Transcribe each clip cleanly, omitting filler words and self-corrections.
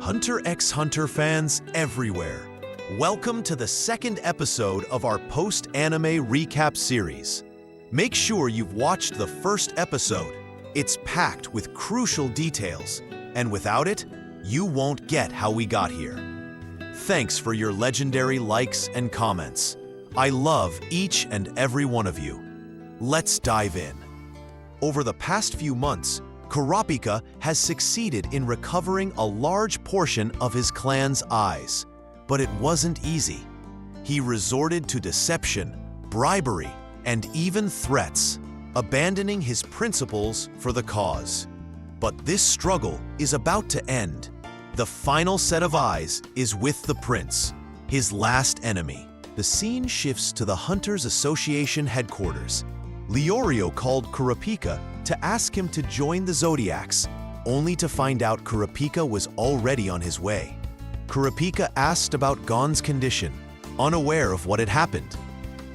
Hunter x Hunter fans everywhere, welcome to the second episode of our post-anime recap series. Make sure you've watched the first episode. It's packed with crucial details, and without it, you won't get how we got here. Thanks for your legendary likes and comments. I love each and every one of you. Let's dive in. Over the past few months, Kurapika has succeeded in recovering a large portion of his clan's eyes, but it wasn't easy. He resorted to deception, bribery, and even threats, abandoning his principles for the cause. But this struggle is about to end. The final set of eyes is with the prince, his last enemy. The scene shifts to the Hunters Association headquarters. Leorio called Kurapika to ask him to join the Zodiacs, only to find out Kurapika was already on his way. Kurapika asked about Gon's condition, unaware of what had happened.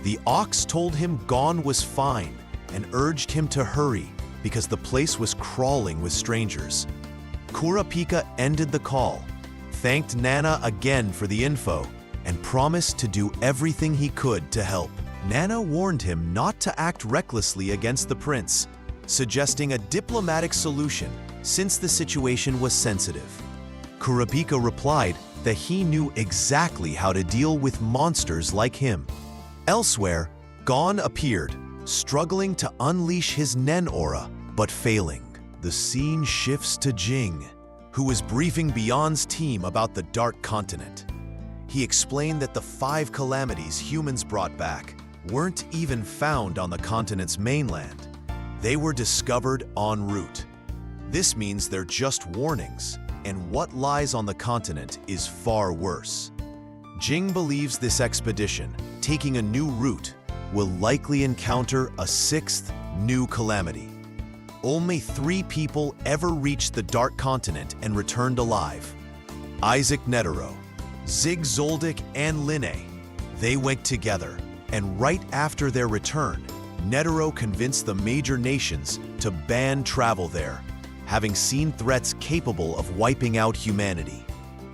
The Ox told him Gon was fine and urged him to hurry because the place was crawling with strangers. Kurapika ended the call, thanked Nana again for the info, and promised to do everything he could to help. Nana warned him not to act recklessly against the prince, suggesting a diplomatic solution since the situation was sensitive. Kurapika replied that he knew exactly how to deal with monsters like him. Elsewhere, Gon appeared, struggling to unleash his Nen aura, but failing. The scene shifts to Ging, who is briefing Beyond's team about the Dark Continent. He explained that the 5 calamities humans brought back weren't even found on the continent's mainland. They were discovered en route. This means they're just warnings, and what lies on the continent is far worse. Ging believes this expedition, taking a new route, will likely encounter a 6th new calamity. Only 3 people ever reached the Dark Continent and returned alive: Isaac Netero, Zig Zoldyck, and Linne. They went together, and right after their return, Netero convinced the major nations to ban travel there, having seen threats capable of wiping out humanity.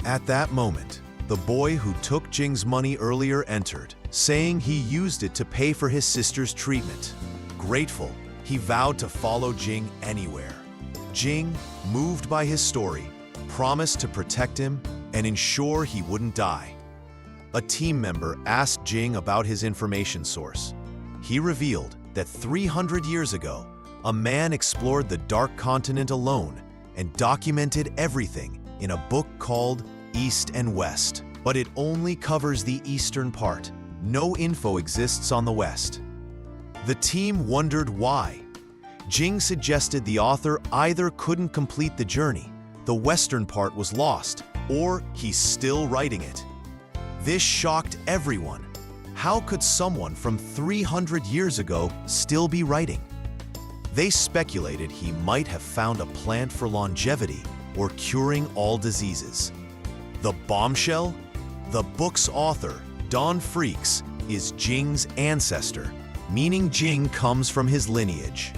At that moment, the boy who took Jing's money earlier entered, saying he used it to pay for his sister's treatment. Grateful, he vowed to follow Ging anywhere. Ging, moved by his story, promised to protect him and ensure he wouldn't die. A team member asked Ging about his information source. He revealed that 300 years ago, a man explored the Dark Continent alone and documented everything in a book called East and West. But it only covers the eastern part. No info exists on the west. The team wondered why. Ging suggested the author either couldn't complete the journey, the western part was lost, or he's still writing it. This shocked everyone. How could someone from 300 years ago still be writing? They speculated he might have found a plant for longevity or curing all diseases. The bombshell? The book's author, Don Freecss, is Jing's ancestor, meaning Ging comes from his lineage.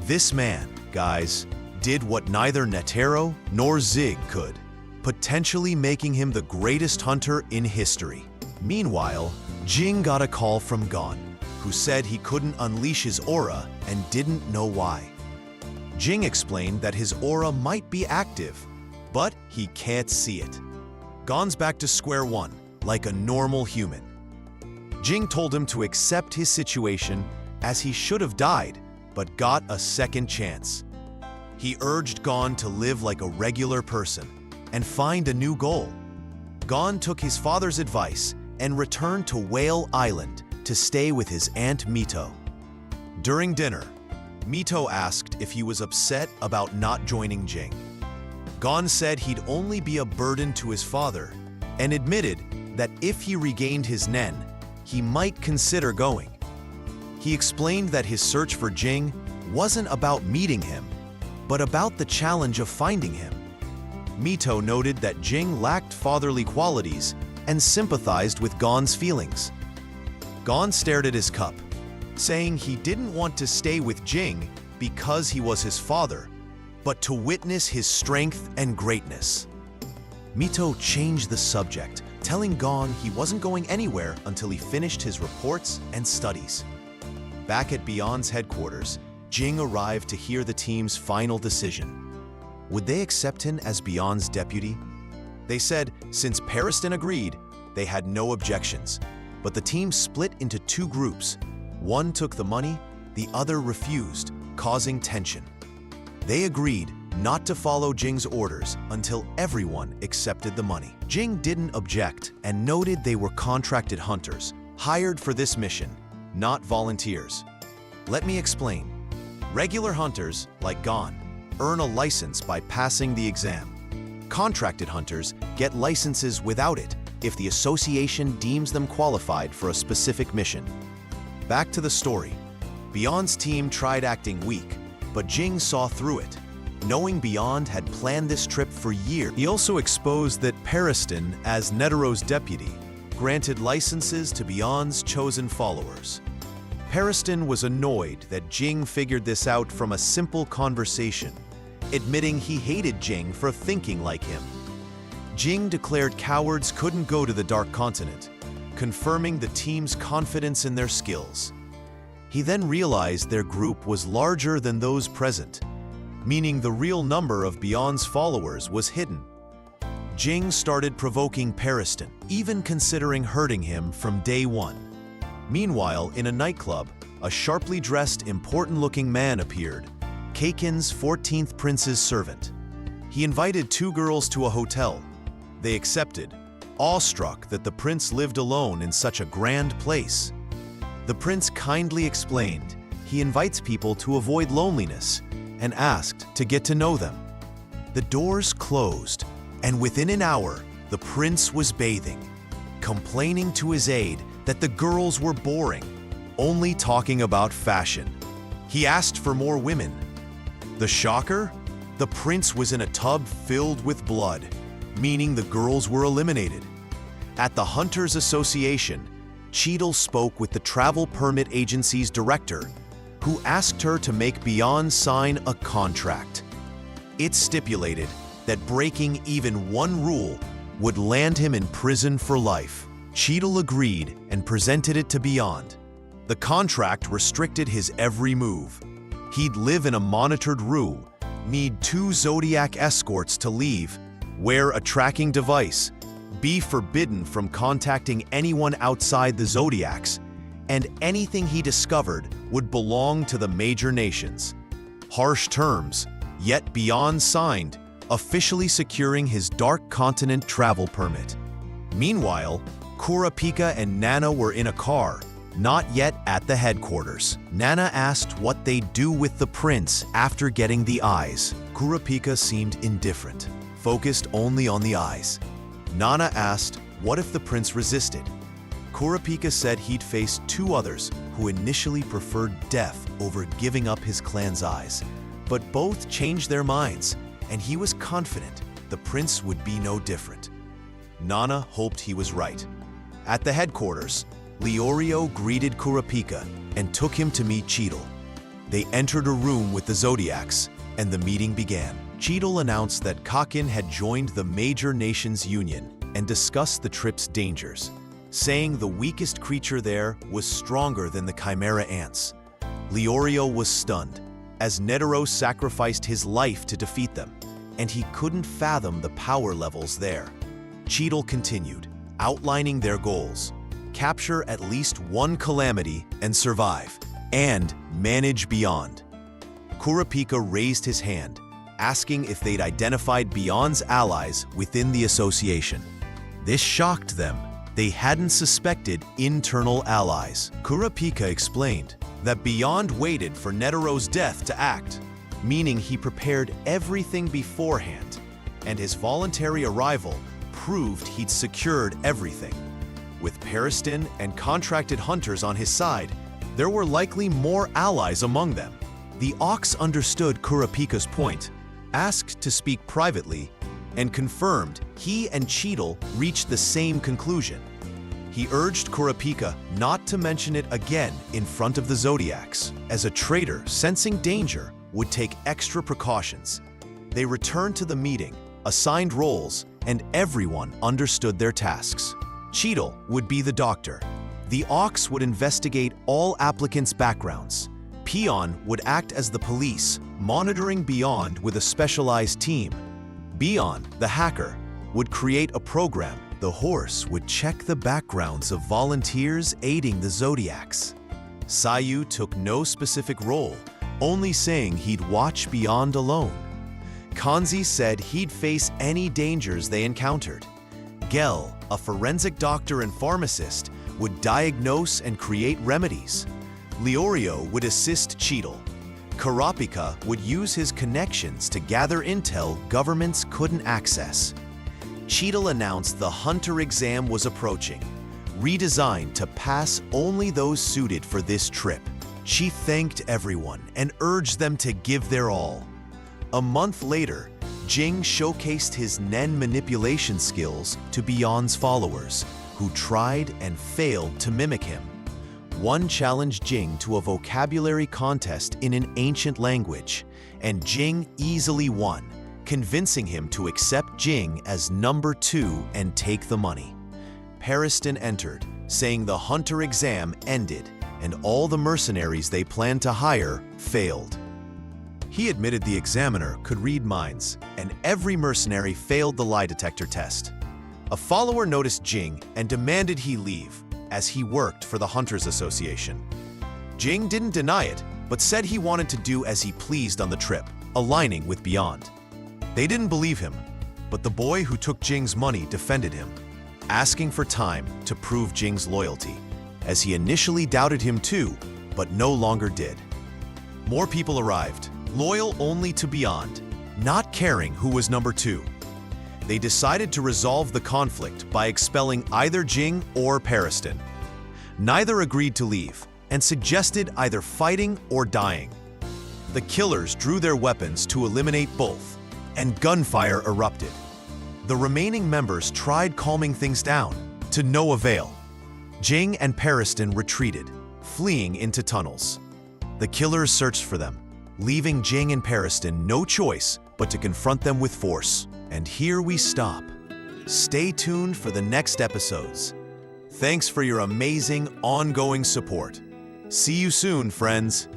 This man, guys, did what neither Netero nor Zig could, potentially making him the greatest hunter in history. Meanwhile, Ging got a call from Gon, who said he couldn't unleash his aura and didn't know why. Ging explained that his aura might be active, but he can't see it. Gon's back to square one, like a normal human. Ging told him to accept his situation as he should have died, but got a second chance. He urged Gon to live like a regular person and find a new goal. Gon took his father's advice and returned to Whale Island to stay with his aunt Mito. During dinner, Mito asked if he was upset about not joining Ging. Gon said he'd only be a burden to his father and admitted that if he regained his Nen, he might consider going. He explained that his search for Ging wasn't about meeting him, but about the challenge of finding him. Mito noted that Ging lacked fatherly qualities and sympathized with Gon's feelings. Gon stared at his cup, saying he didn't want to stay with Ging because he was his father, but to witness his strength and greatness. Mito changed the subject, telling Gon he wasn't going anywhere until he finished his reports and studies. Back at Beyond's headquarters, Ging arrived to hear the team's final decision. Would they accept him as Beyond's deputy? They said since Pariston agreed, they had no objections, but the team split into two groups. One took the money, the other refused, causing tension. They agreed not to follow Jing's orders until everyone accepted the money. Ging didn't object and noted they were contracted hunters, hired for this mission, not volunteers. Let me explain. Regular hunters, like Gon, earn a license by passing the exam. Contracted hunters get licenses without it if the association deems them qualified for a specific mission. Back to the story. Beyond's team tried acting weak, but Ging saw through it. Knowing Beyond had planned this trip for years, he also exposed that Pariston, as Netero's deputy, granted licenses to Beyond's chosen followers. Pariston was annoyed that Ging figured this out from a simple conversation, admitting he hated Ging for thinking like him. Ging declared cowards couldn't go to the Dark Continent, confirming the team's confidence in their skills. He then realized their group was larger than those present, meaning the real number of Beyond's followers was hidden. Ging started provoking Pariston, even considering hurting him from day one. Meanwhile, in a nightclub, a sharply dressed, important-looking man appeared, Kakin's 14th prince's servant. He invited two girls to a hotel. They accepted, awestruck that the prince lived alone in such a grand place. The prince kindly explained he invites people to avoid loneliness and asked to get to know them. The doors closed, and within an hour, the prince was bathing, complaining to his aide that the girls were boring, only talking about fashion. He asked for more women. The shocker? The prince was in a tub filled with blood, meaning the girls were eliminated. At the Hunters Association, Cheadle spoke with the travel permit agency's director, who asked her to make Beyond sign a contract. It stipulated that breaking even one rule would land him in prison for life. Cheadle agreed and presented it to Beyond. The contract restricted his every move. He'd live in a monitored room, need 2 Zodiac escorts to leave, wear a tracking device, be forbidden from contacting anyone outside the Zodiacs, and anything he discovered would belong to the major nations. Harsh terms, yet Beyond signed, officially securing his Dark Continent travel permit. Meanwhile, Kurapika and Nana were in a car, not yet at the headquarters. Nana asked what they'd do with the prince after getting the eyes. Kurapika seemed indifferent, focused only on the eyes. Nana asked what if the prince resisted. Kurapika said he'd faced 2 others who initially preferred death over giving up his clan's eyes, but both changed their minds, and he was confident the prince would be no different. Nana hoped he was right. At the headquarters, Leorio greeted Kurapika and took him to meet Cheadle. They entered a room with the Zodiacs, and the meeting began. Cheadle announced that Kakin had joined the major nations union and discussed the trip's dangers, saying the weakest creature there was stronger than the Chimera ants. Leorio was stunned, as Netero sacrificed his life to defeat them, and he couldn't fathom the power levels there. Cheadle continued, outlining their goals: capture at least 1 calamity and survive, and manage Beyond. Kurapika raised his hand, asking if they'd identified Beyond's allies within the association. This shocked them. They hadn't suspected internal allies. Kurapika explained that Beyond waited for Netero's death to act, meaning he prepared everything beforehand, and his voluntary arrival proved he'd secured everything. With Pariston and contracted hunters on his side, there were likely more allies among them. The Ox understood Kurapika's point, asked to speak privately, and confirmed he and Cheadle reached the same conclusion. He urged Kurapika not to mention it again in front of the Zodiacs, as a traitor sensing danger would take extra precautions. They returned to the meeting, assigned roles, and everyone understood their tasks. Cheetle would be the doctor. The Ox would investigate all applicants' backgrounds. Peon would act as the police, monitoring Beyond with a specialized team. Beyond, the hacker, would create a program. The Horse would check the backgrounds of volunteers aiding the Zodiacs. Sayu took no specific role, only saying he'd watch Beyond alone. Kanzi said he'd face any dangers they encountered. Gel, a forensic doctor and pharmacist, would diagnose and create remedies. Leorio would assist Cheetle. Karapika would use his connections to gather intel governments couldn't access. Cheetle announced the Hunter exam was approaching, redesigned to pass only those suited for this trip. She thanked everyone and urged them to give their all. A month later, Ging showcased his Nen manipulation skills to Beyond's followers, who tried and failed to mimic him. One challenged Ging to a vocabulary contest in an ancient language, and Ging easily won, convincing him to accept Ging as number 2 and take the money. Pariston entered, saying the Hunter exam ended and all the mercenaries they planned to hire failed. He admitted the examiner could read minds, and every mercenary failed the lie detector test. A follower noticed Ging and demanded he leave, as he worked for the Hunters Association. Ging didn't deny it, but said he wanted to do as he pleased on the trip, aligning with Beyond. They didn't believe him, but the boy who took Jing's money defended him, asking for time to prove Jing's loyalty, as he initially doubted him too, but no longer did. More people arrived, loyal only to Beyond, not caring who was number 2. They decided to resolve the conflict by expelling either Ging or Pariston. Neither agreed to leave and suggested either fighting or dying. The killers drew their weapons to eliminate both, and gunfire erupted. The remaining members tried calming things down, to no avail. Ging and Pariston retreated, fleeing into tunnels. The killers searched for them, leaving Ging and Pariston no choice but to confront them with force. And here we stop. Stay tuned for the next episodes. Thanks for your amazing, ongoing support. See you soon, friends.